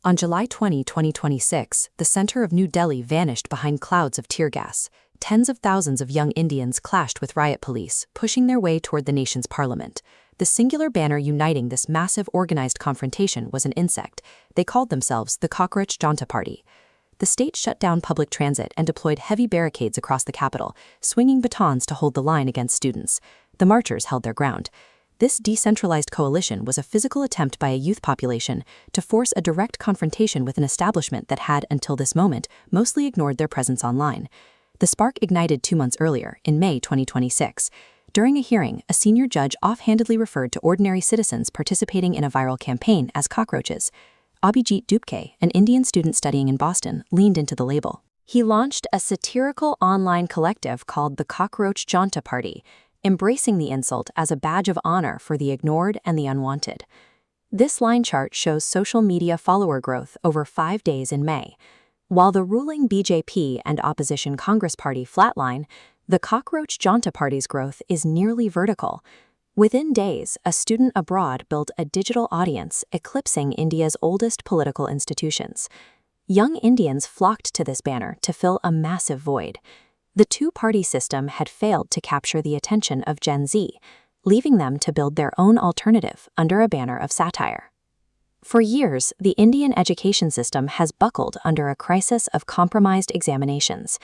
On July 20, 2026, the center of New Delhi vanished behind clouds of tear gas. Tens of thousands of young Indians clashed with riot police, pushing their way toward the nation's parliament. The singular banner uniting this massive organized confrontation was an insect. They called themselves the Cockroach Janta Party. The state shut down public transit and deployed heavy barricades across the capital, swinging batons to hold the line against students. The marchers held their ground. This decentralized coalition was a physical attempt by a youth population to force a direct confrontation with an establishment that had, until this moment, mostly ignored their presence online. The spark ignited 2 months earlier, in May 2026. During a hearing, a senior judge offhandedly referred to ordinary citizens participating in a viral campaign as cockroaches. Abhijit Dupke, an Indian student studying in Boston, leaned into the label. He launched a satirical online collective called the Cockroach Janta Party, embracing the insult as a badge of honor for the ignored and the unwanted. This line chart shows social media follower growth over 5 days in May. While the ruling BJP and opposition Congress Party flatline, the Cockroach Janta Party's growth is nearly vertical. Within days, a student abroad built a digital audience eclipsing India's oldest political institutions. Young Indians flocked to this banner to fill a massive void. The two-party system had failed to capture the attention of Gen Z, leaving them to build their own alternative under a banner of satire. For years, the Indian education system has buckled under a crisis of compromised examinations.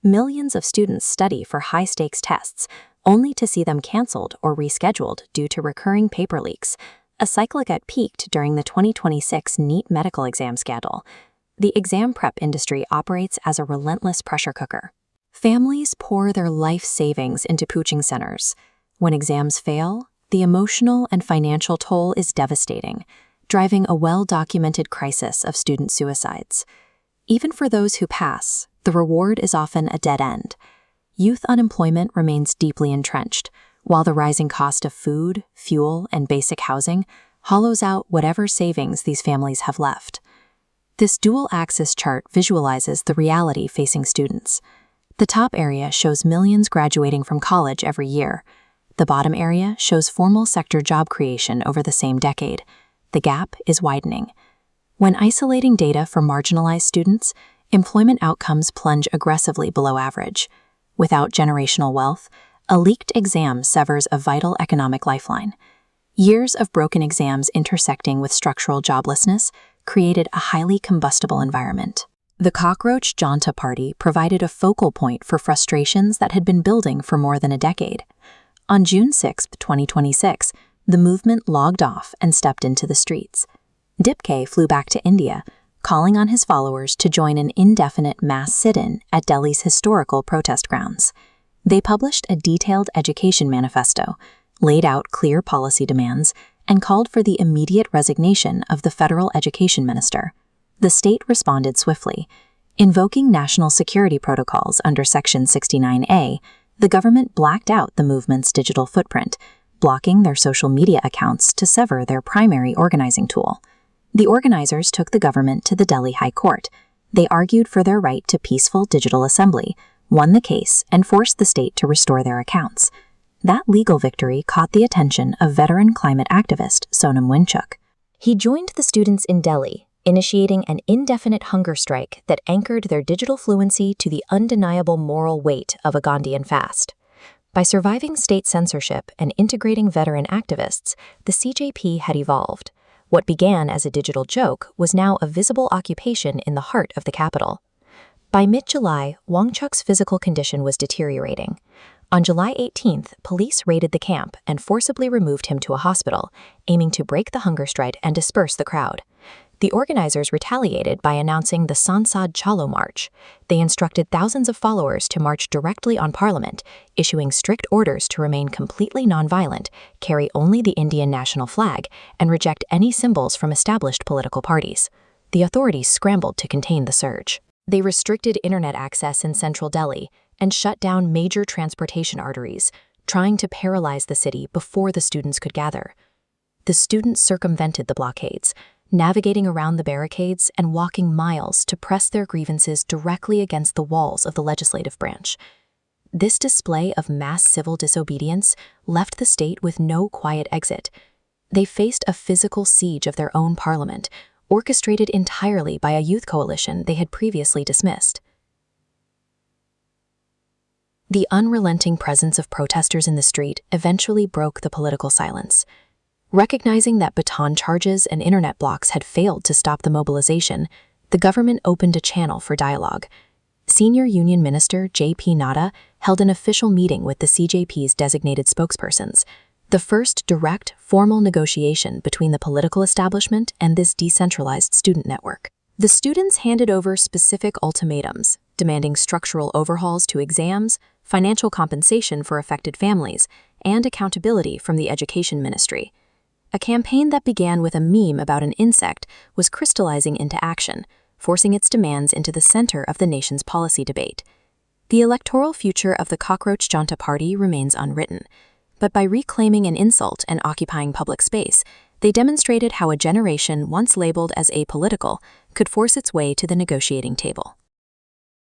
Millions of students study for high-stakes tests, only to see them canceled or rescheduled due to recurring paper leaks, a cycle that peaked during the 2026 NEET medical exam scandal. The exam prep industry operates as a relentless pressure cooker. Families pour their life savings into coaching centers. When exams fail, the emotional and financial toll is devastating, driving a well-documented crisis of student suicides. Even for those who pass, the reward is often a dead end. Youth unemployment remains deeply entrenched, while the rising cost of food, fuel, and basic housing hollows out whatever savings these families have left. This dual-axis chart visualizes the reality facing students. The top area shows millions graduating from college every year. The bottom area shows formal sector job creation over the same decade. The gap is widening. When isolating data for marginalized students, employment outcomes plunge aggressively below average. Without generational wealth, a leaked exam severs a vital economic lifeline. Years of broken exams intersecting with structural joblessness created a highly combustible environment. The Cockroach Janta Party provided a focal point for frustrations that had been building for more than a decade. On June 6, 2026, the movement logged off and stepped into the streets. Dupke flew back to India, calling on his followers to join an indefinite mass sit-in at Delhi's historical protest grounds. They published a detailed education manifesto, laid out clear policy demands, and called for the immediate resignation of the federal education minister. The state responded swiftly. Invoking national security protocols under Section 69A, the government blacked out the movement's digital footprint, blocking their social media accounts to sever their primary organizing tool. The organizers took the government to the Delhi High Court. They argued for their right to peaceful digital assembly, won the case, and forced the state to restore their accounts. That legal victory caught the attention of veteran climate activist Sonam Wangchuk. He joined the students in Delhi, initiating an indefinite hunger strike that anchored their digital fluency to the undeniable moral weight of a Gandhian fast. By surviving state censorship and integrating veteran activists, the CJP had evolved. What began as a digital joke was now a visible occupation in the heart of the capital. By mid-July, Wangchuk's physical condition was deteriorating. On July 18th, police raided the camp and forcibly removed him to a hospital, aiming to break the hunger strike and disperse the crowd. The organizers retaliated by announcing the Sansad Chalo March. They instructed thousands of followers to march directly on Parliament, issuing strict orders to remain completely nonviolent, carry only the Indian national flag, and reject any symbols from established political parties. The authorities scrambled to contain the surge. They restricted internet access in central Delhi and shut down major transportation arteries, trying to paralyze the city before the students could gather. The students circumvented the blockades, navigating around the barricades and walking miles to press their grievances directly against the walls of the legislative branch. This display of mass civil disobedience left the state with no quiet exit. They faced a physical siege of their own parliament, orchestrated entirely by a youth coalition they had previously dismissed. The unrelenting presence of protesters in the street eventually broke the political silence. Recognizing that baton charges and internet blocks had failed to stop the mobilization, the government opened a channel for dialogue. Senior Union Minister J.P. Nadda held an official meeting with the CJP's designated spokespersons, the first direct, formal negotiation between the political establishment and this decentralized student network. The students handed over specific ultimatums, demanding structural overhauls to exams, financial compensation for affected families, and accountability from the Education Ministry. A campaign that began with a meme about an insect was crystallizing into action, forcing its demands into the center of the nation's policy debate. The electoral future of the Cockroach Janta party remains unwritten, but by reclaiming an insult and occupying public space, they demonstrated how a generation once labeled as apolitical could force its way to the negotiating table.